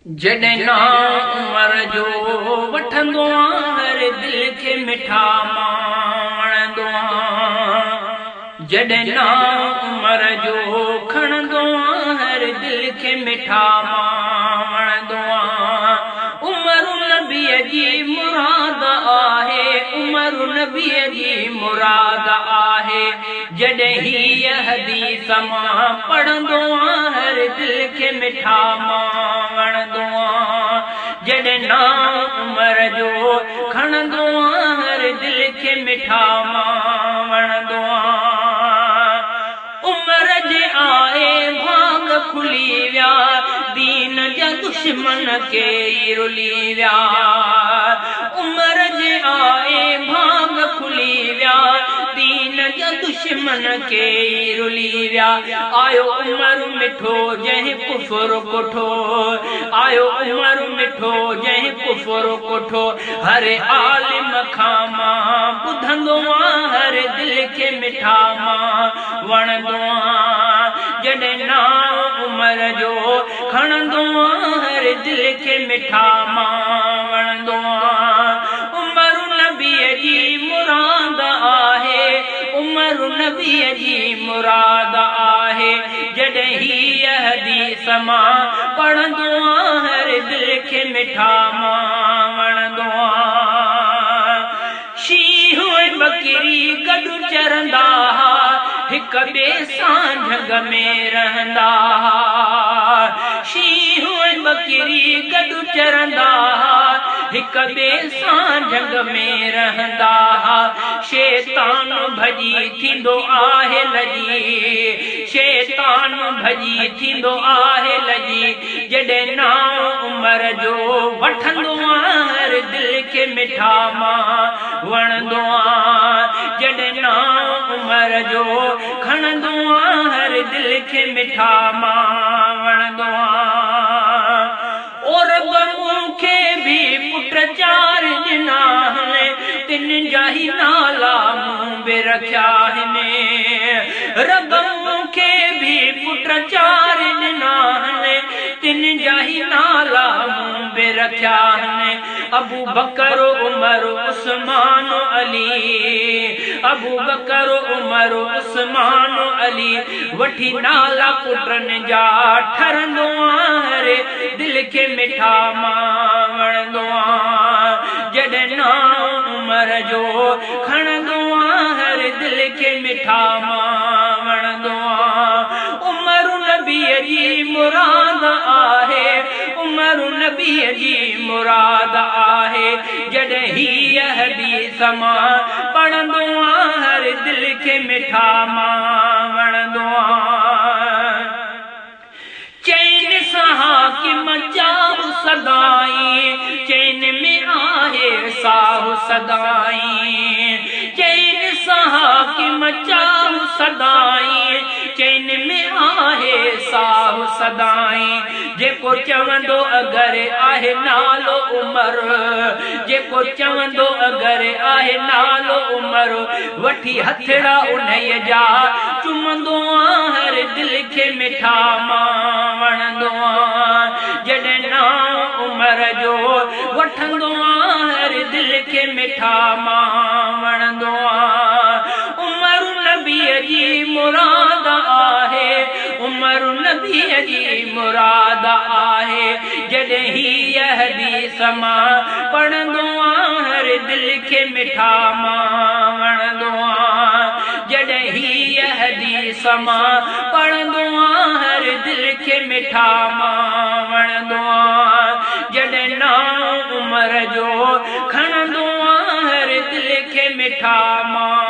जॾहिं ना उमर जो वठंदो हर दिल के मिठा माणंदो जॾहिं ना उमर जो खणंदो हर दिल के मिठा माणंदो उमर नबीअ जी मुराद आहे उमर नबीअ जी मुराद आहे जॾहिं ही हदीस मां पढ़ंदो हर दिल के मिठा माणंदो जॾहिं ना उमर जो खणंदो हर दिल के मिठा माणंदो उमर जे आए भाग खुली विया दीन जा दुश्मन के रुली विया उमर जे आए भाग खुली विया दीन जा दुश्मन के रुली विया आयो उमर मिठो जंहिं कुफर कोठो आयो उमर मिठो जंहिं कुफर कोठो हर आलिम खां मां ॿुधंदो हर दिल के मिठा मां वणंदो जॾहिं ना उमर जो खणंदो हर दिल के मिठा मां वणंदो उमर नबीअ जी मुराद आहे उमर नबीअ जी मुराद आहे जॾहिं ही हदीस मां पढ़ंदो हर दिल के मिठा मां वणंदो शींहं ऐं बकरी गॾु चरंदा हिक ॿिए सां झंग में रहंदा शींहं ऐं बकरी गॾु चरंदा हिक ॿिए सां झंग में रहंदा शैतान भॼी थींदो आहे लजी शैतान भॼी थींदो आहे लजी जॾहिं ना उमर जो वठंदो हर दिल के मिठा मां वणंदो जॾहिं ना उमर जो खणंदो हर दिल के मिठा मां वणंदो और मूंखे भी पुट चार ॾिना तिन जा ही नाला मूं बि रखिया रब मूंखे भी पुट चार ॾिना तिन जा ही नाला मूं बि रखिया अबू बकर उमर उस्मान अली अबू बकर उमर उस्मान अली वठी नाला पुटनि जा ठरंदो हर दिल के मिठा मां वणंदो जॾहिं ना उमर जो खणंदो हर दिल के मिठा मां वणंदो उमर नबीअ जी मुराद आहे उमर नबीअ जी मुराद आहे जॾहिं ही हदीस मां पढ़ंदो हर दिल के मिठा मां वणंदो चैन हाकिम चाहु सदाई चैन में आहे साहु सदाई चैन हाकिम चाहु सदाई चैन में आहे साहु सदाई जेको चवंदो अगरि आहे नालो उमर जेको चवंदो अगरि आहे नालो उमर वठी हथड़ा उन्हीअ जा चुमंदो हर दिल के मिठा मां वणंदो जॾहिं ना उमर जो वठंदो हर दिल के मिठा मां वणंदो उमर नबीअ जी मुराद आहे उमर नबीअ जी मुराद आहे जॾहिं ही हदीस मां पढ़ंदो हर दिल के मिठा मां वणंदो जॾहिं ही हदीस मां पढ़ंदो हर दिल के मिठा मां वणंदो जॾहिं ना उमर जो खणंदो हर दिल के मिठा मां